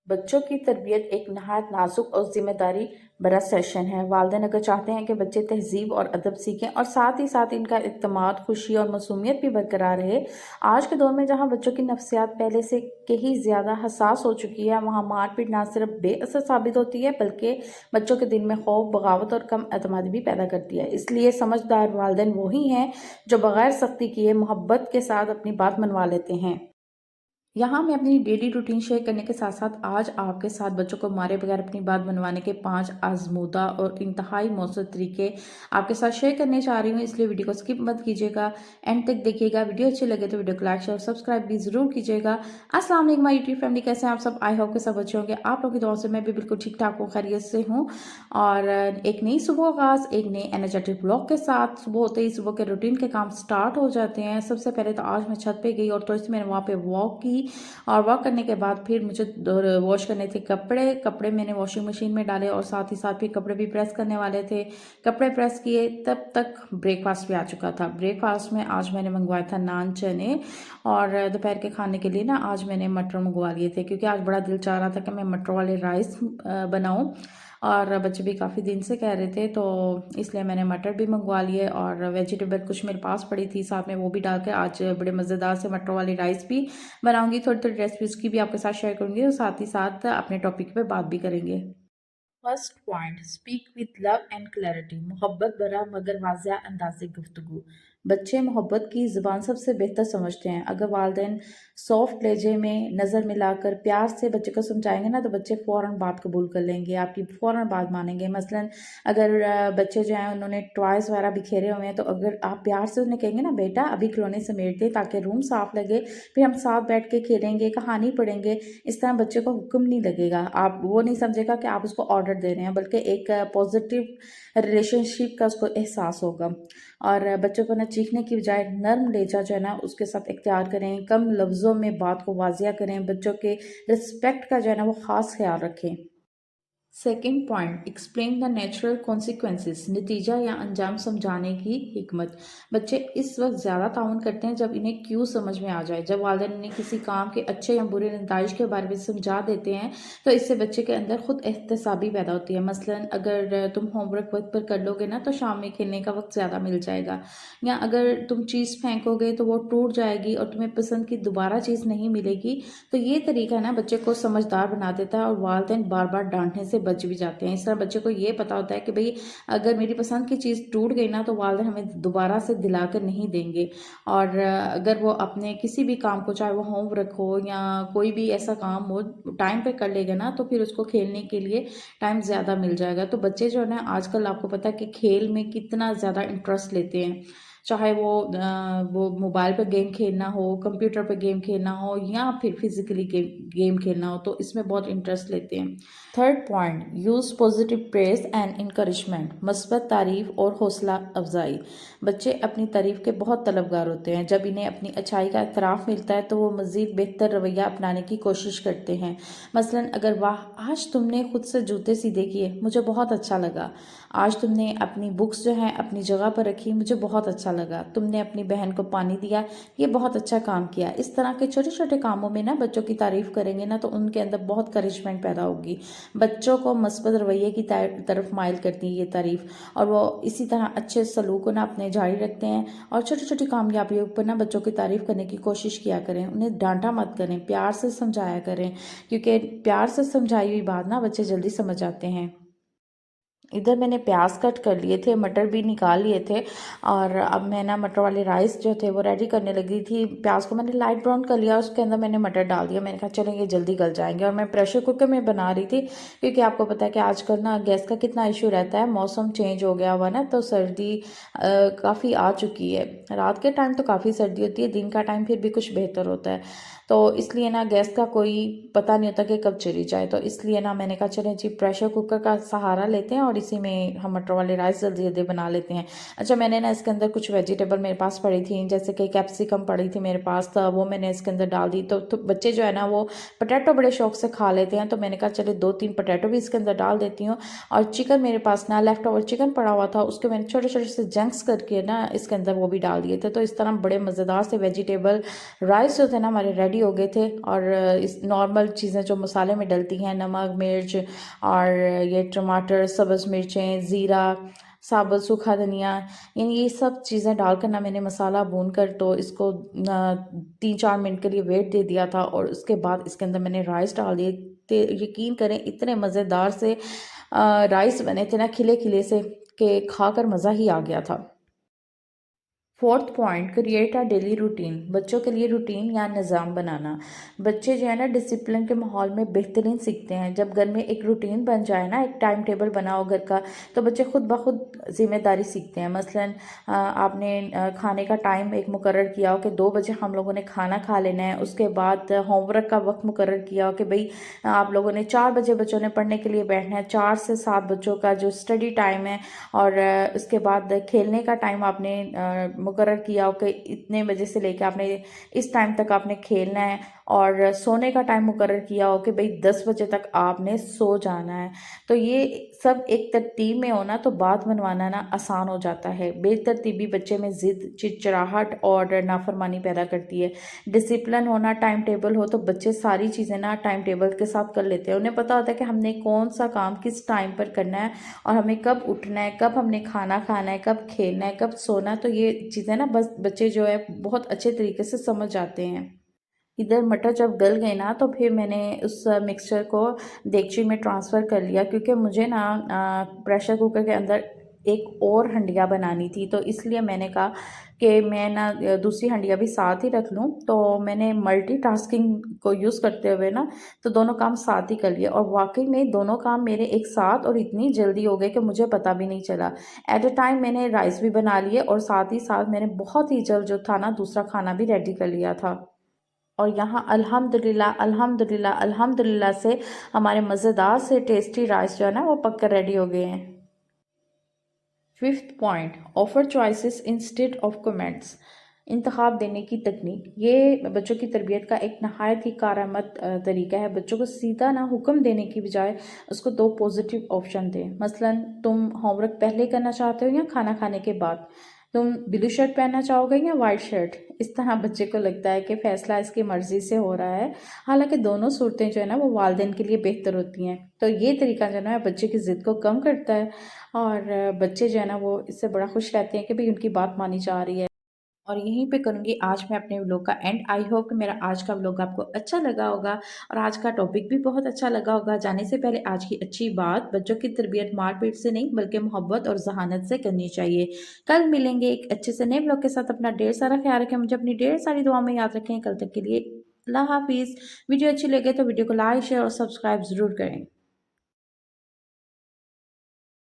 بچوں کی تربیت ایک نہایت نازک اور ذمہ داری بھرا سیشن ہے۔ والدین اگر چاہتے ہیں کہ بچے تہذیب اور ادب سیکھیں اور ساتھ ہی ساتھ ان کا اعتماد، خوشی اور معصومیت بھی برقرار رہے، آج کے دور میں جہاں بچوں کی نفسیات پہلے سے کہیں زیادہ حساس ہو چکی ہے، وہاں مار پیٹ نہ صرف بے اثر ثابت ہوتی ہے بلکہ بچوں کے دل میں خوف، بغاوت اور کم اعتمادی بھی پیدا کرتی ہے۔ اس لیے سمجھدار والدین وہی ہیں جو بغیر سختی کیے محبت کے ساتھ اپنی بات منوا لیتے ہیں۔ یہاں میں اپنی ڈیلی روٹین شیئر کرنے کے ساتھ ساتھ آج آپ کے ساتھ بچوں کو مارے بغیر اپنی بات منوانے کے 5 آزمودہ اور انتہائی مؤثر طریقے آپ کے ساتھ شیئر کرنے چاہ رہی ہوں، اس لیے ویڈیو کو سکپ مت کیجیے گا، اینڈ تک دیکھیے گا۔ ویڈیو اچھی لگے تو ویڈیو کو لائک شیئر اور سبسکرائب بھی ضرور کیجیے گا۔ السلام علیکم مائی یوٹیوب فیملی، کیسے ہیں آپ سب؟ آئی ہوپ کہ سب اچھے ہوں گے۔ آپ لوگوں کی دعاؤں سے میں بھی بالکل ٹھیک ٹھاک ہوں، خیریت سے ہوں، اور ایک نئی صبح آغاز ایک نئے انرجیٹک بلاگ کے ساتھ۔ صبح ہوتے ہی صبح کے روٹین کے کام سٹارٹ ہو جاتے ہیں۔ سب سے پہلے تو آج میں چھت پہ گئی اور تھوڑی سی میں نے وہاں پہ واک کی، اور واک کرنے کے بعد پھر مجھے واش کرنے تھے کپڑے میں نے واشنگ مشین میں ڈالے، اور ساتھ ہی ساتھ پھر کپڑے بھی پریس کرنے والے تھے، کپڑے پریس کیے، تب تک بریک فاسٹ بھی آ چکا تھا۔ بریک فاسٹ میں آج میں نے منگوایا تھا نان چنے، اور دوپہر کے کھانے کے لیے نا آج میں نے مٹر منگوا لیے تھے، کیونکہ آج بڑا دل چاہ رہا تھا کہ میں مٹر والے رائس بناؤں، اور بچے بھی کافی دن سے کہہ رہے تھے، تو اس لیے میں نے مٹر بھی منگوا لیے، اور ویجیٹیبل کچھ میرے پاس پڑی تھی ساتھ میں، وہ بھی ڈال کے آج بڑے مزیدار سے مٹر والی رائس بھی بناؤں گی۔ تھوڑی ریسیپیز کی بھی آپ کے ساتھ شیئر کروں گی، اور ساتھ ہی ساتھ اپنے ٹاپک پہ بات بھی کریں گے۔ First point, speak with love and clarity, محبت بھرا مگر واضح انداز گفتگو۔ بچے محبت کی زبان سب سے بہتر سمجھتے ہیں۔ اگر والدین سافٹ لہجے میں نظر ملا کر پیار سے بچے کو سمجھائیں گے نا، تو بچے فوراً بات قبول کر لیں گے، آپ کی فوراً بات مانیں گے۔ مثلاً اگر بچے جو ہیں انہوں نے ٹوائز وغیرہ بکھیرے ہوئے ہیں، تو اگر آپ پیار سے انہیں کہیں گے نا، بیٹا ابھی کھلونے سمیٹ دے تاکہ روم صاف لگے، پھر ہم ساتھ بیٹھ کے کھیلیں گے، کہانی پڑھیں گے، اس طرح بچے کو حکم نہیں لگے گا، آپ وہ نہیں سمجھے گا کہ آپ اس کو آرڈر دے رہے ہیں، بلکہ ایک پازیٹیو ریلیشن شپ کا اس کو احساس ہوگا۔ اور بچوں کو نا چیخنے کی بجائے نرم لہجہ جو ہے نا اس کے ساتھ اختیار کریں، کم لفظوں میں بات کو واضح کریں، بچوں کے رسپیکٹ کا جو ہے نا وہ خاص خیال رکھیں۔ Second point, explain the natural consequences, نتیجہ یا انجام سمجھانے کی حکمت۔ بچے اس وقت زیادہ تعاون کرتے ہیں جب انہیں کیوں سمجھ میں آ جائے۔ جب والدین انہیں کسی کام کے اچھے یا برے نتائج کے بارے میں سمجھا دیتے ہیں، تو اس سے بچے کے اندر خود احتسابی پیدا ہوتی ہے۔ مثلاً اگر تم ہوم ورک وقت پر کر لو گے نا، تو شام میں کھیلنے کا وقت زیادہ مل جائے گا، یا اگر تم چیز پھینکو گے تو وہ ٹوٹ جائے گی اور تمہیں پسند کی دوبارہ چیز نہیں ملے گی۔ تو یہ طریقہ نا بچے کو سمجھدار بنا دیتا ہے، اور والدین بار بار ڈانٹنے سے بچ بھی جاتے ہیں۔ اس طرح بچے کو یہ پتا ہوتا ہے کہ بھئی اگر میری پسند کی چیز ٹوٹ گئی نا، تو والدین ہمیں دوبارہ سے دلا کر نہیں دیں گے، اور اگر وہ اپنے کسی بھی کام کو، چاہے وہ ہوم ورک ہو یا کوئی بھی ایسا کام ہو، ٹائم پہ کر لے گا نا، تو پھر اس کو کھیلنے کے لیے ٹائم زیادہ مل جائے گا۔ تو بچے جو ہے نا آج کل آپ کو پتا ہے کہ کھیل میں کتنا زیادہ انٹرسٹ لیتے ہیں، چاہے وہ موبائل پہ گیم کھیلنا ہو، کمپیوٹر پہ گیم کھیلنا ہو، یا پھر فزیکلی گیم کھیلنا ہو، تو اس میں بہت انٹرسٹ لیتے ہیں۔ Third point, use positive praise and encouragement, مثبت تعریف اور حوصلہ افزائی۔ بچے اپنی تعریف کے بہت طلبگار ہوتے ہیں۔ جب انہیں اپنی اچھائی کا اعتراف ملتا ہے تو وہ مزید بہتر رویہ اپنانے کی کوشش کرتے ہیں۔ مثلاً اگر واہ آج تم نے خود سے جوتے سیدھے کیے، مجھے بہت اچھا لگا، آج تم نے اپنی بکس جو ہیں اپنی جگہ پر رکھی، مجھے بہت اچھا لگا، تم نے اپنی بہن کو پانی دیا، یہ بہت اچھا کام کیا۔ اس طرح کے چھوٹے چھوٹے کاموں میں نا بچوں کی تعریف کریں گے نا، تو ان کے اندر بہت انکریجمنٹ پیدا ہوگی، بچوں کو مثبت رویے کی طرف مائل کرتی ہے یہ تعریف، اور وہ اسی طرح اچھے سلوک کو نا اپنے جاری رکھتے ہیں۔ اور چھوٹی چھوٹی کامیابیوں پر نا بچوں کی تعریف کرنے کی کوشش کیا کریں، انہیں ڈانٹا مت کریں، پیار سے سمجھایا کریں، کیونکہ پیار سے سمجھائی ہوئی بات نا بچے جلدی سمجھ جاتے ہیں۔ ادھر میں نے پیاز کٹ کر لیے تھے، مٹر بھی نکال لیے تھے، اور اب میں نا مٹر والے رائس جو تھے وہ ریڈی کرنے لگی تھی۔ پیاز کو میں نے لائٹ براؤن کر لیا، اس کے اندر میں نے مٹر ڈال دیا، میں نے کہا چلیں یہ جلدی گل جائیں گے، اور میں پریشر کوکر میں بنا رہی تھی، کیونکہ آپ کو پتہ ہے کہ آج کل نا گیس کا کتنا ایشو رہتا ہے، موسم چینج ہو گیا ہوا نا، تو سردی کافی آ چکی ہے۔ رات کے ٹائم تو کافی سردی ہوتی ہے، دن کا ٹائم پھر بھی کچھ بہتر ہوتا ہے، تو اس لیے نا گیس کا کوئی پتہ نہیں ہوتا کہ کب چلی جائے، تو اس لیے نا میں نے کہا چلیں جی پریشر کوکر کا سہارا لیتے ہیں، اور اسی میں ہم مٹر والے رائس جلدی جلدی بنا لیتے ہیں۔ اچھا میں نے نا اس کے اندر کچھ ویجیٹیبل میرے پاس پڑی تھیں، جیسے کہ کیپسیکم پڑی تھی میرے پاس، تھا وہ میں نے اس کے اندر ڈال دی، تو بچے جو ہے نا وہ پوٹیٹو بڑے شوق سے کھا لیتے ہیں، تو میں نے کہا چلے 2-3 پوٹیٹو بھی اس کے اندر ڈال دیتی ہوں، اور چکن میرے پاس نا لیفٹ اوور چکن پڑا ہوا تھا، اس کے میں نے چھوٹے چھوٹے سے جنکس کر کے نا اس کے اندر وہ بھی ڈال دیے تھے، تو اس طرح بڑے مزیدار سے ویجیٹیبل رائس جو تھے نا ہمارے ریڈی ریڈی ہو گئے تھے، اور اس نارمل چیزیں جو مسالے میں ڈلتی ہیں، نمک، مرچ اور یہ ٹماٹر، سبز مرچیں، زیرہ، ثابت سوکھا دھنیا، یعنی یہ سب چیزیں ڈال کر میں نے مسالہ بھون کر تو اس کو 3-4 منٹ کے لیے ویٹ دے دیا تھا، اور اس کے بعد اس کے اندر میں نے رائس ڈال دیے. یقین کریں اتنے مزیدار سے رائس بنے تھے نا، کھلے کھلے سے، کہ کھا کر مزہ ہی آ گیا تھا. 4تھ point, create a daily routine. بچوں کے لیے روٹین یا نظام بنانا. بچے جو ہے نا ڈسپلن کے ماحول میں بہترین سیکھتے ہیں. جب گھر میں ایک روٹین بن جائے نا، ایک ٹائم ٹیبل بناؤ گھر کا، تو بچے خود بخود ذمہ داری سیکھتے ہیں. مثلاً آپ نے کھانے کا ٹائم ایک مقرر کیا ہو کہ 2 بجے ہم لوگوں نے کھانا کھا لینا ہے. اس کے بعد ہوم ورک کا وقت مقرر کیا ہو کہ بھئی آپ لوگوں نے 4 بجے بچوں نے پڑھنے کے لیے بیٹھنا ہے. 4 سے 7 بچوں کا جو اسٹڈی ٹائم ہے، اور اس کے بعد کھیلنے کا ٹائم آپ نے مقرر کیا ہو کہ اتنے بجے سے لے کے آپ نے اس ٹائم تک آپ نے کھیلنا ہے، اور سونے کا ٹائم مقرر کیا ہو کہ بھئی 10 بجے تک آپ نے سو جانا ہے. تو یہ سب ایک ترتیب میں ہونا تو بات منوانا نا آسان ہو جاتا ہے. بے ترتیبی بچے میں ضد، چڑچڑاہٹ اور نافرمانی پیدا کرتی ہے. ڈسپلن ہونا، ٹائم ٹیبل ہو تو بچے ساری چیزیں نا ٹائم ٹیبل کے ساتھ کر لیتے ہیں. انہیں پتہ ہوتا ہے کہ ہم نے کون سا کام کس ٹائم پر کرنا ہے، اور ہمیں کب اٹھنا ہے، کب ہم نے کھانا کھانا ہے، کب کھیلنا ہے، کب سونا ہے. تو یہ چیزیں نا بس بچے جو ہے بہت اچھے طریقے سے سمجھ جاتے ہیں. ادھر مٹر جب گل گئے نا، تو پھر میں نے اس مکسچر کو دیگچی میں ٹرانسفر کر لیا، کیونکہ مجھے نا پریشر کوکر کے اندر ایک اور ہنڈیا بنانی تھی. تو اس لیے میں نے کہا کہ میں نا دوسری ہنڈیا بھی ساتھ ہی رکھ لوں. تو میں نے ملٹی ٹاسکنگ کو یوز کرتے ہوئے نا تو دونوں کام ساتھ ہی کر لیے، اور واقعی میں دونوں کام میرے ایک ساتھ اور اتنی جلدی ہو گئے کہ مجھے پتہ بھی نہیں چلا. ایٹ اے ٹائم میں نے رائس بھی بنا لیے، اور ساتھ ہی ساتھ میں نے بہت ہی جلد جو تھا نا دوسرا کھانا بھی ریڈی کر لیا تھا. اور یہاں الحمدللہ الحمدللہ الحمدللہ سے ہمارے مزیدار سے ٹیسٹی رائس جو ہے نا وہ پک کر ریڈی ہو گئے ہیں. 5th point, offer choices instead of comments. انتخاب دینے کی تکنیک. یہ بچوں کی تربیت کا ایک نہایت ہی کارآمد طریقہ ہے. بچوں کو سیدھا نہ حکم دینے کی بجائے اس کو 2 پوزیٹیو آپشن دیں. مثلاً تم ہوم ورک پہلے کرنا چاہتے ہو یا کھانا کھانے کے بعد؟ تم بلو شرٹ پہننا چاہو گے یا وائٹ شرٹ؟ اس طرح بچے کو لگتا ہے کہ فیصلہ اس کی مرضی سے ہو رہا ہے، حالانکہ دونوں صورتیں جو ہے نا وہ والدین کے لیے بہتر ہوتی ہیں. تو یہ طریقہ جو ہے نا بچے کی ضد کو کم کرتا ہے، اور بچے جو ہے نا وہ اس سے بڑا خوش رہتے ہیں کہ بھئی ان کی بات مانی جا رہی ہے. اور یہیں پہ کروں گی آج میں اپنے ولاگ کا اینڈ. آئی ہوپ کہ میرا آج کا ولاگ آپ کو اچھا لگا ہوگا، اور آج کا ٹاپک بھی بہت اچھا لگا ہوگا. جانے سے پہلے آج کی اچھی بات، بچوں کی تربیت مار پیٹ سے نہیں بلکہ محبت اور ذہانت سے کرنی چاہیے. کل ملیں گے ایک اچھے سے نئے ولاگ کے ساتھ. اپنا ڈھیر سارا خیال رکھیں، مجھے اپنی ڈھیر ساری دعا میں یاد رکھیں. کل تک کے لیے اللہ حافظ. ویڈیو اچھی لگے تو ویڈیو کو لائک، شیئر اور سبسکرائب ضرور کریں.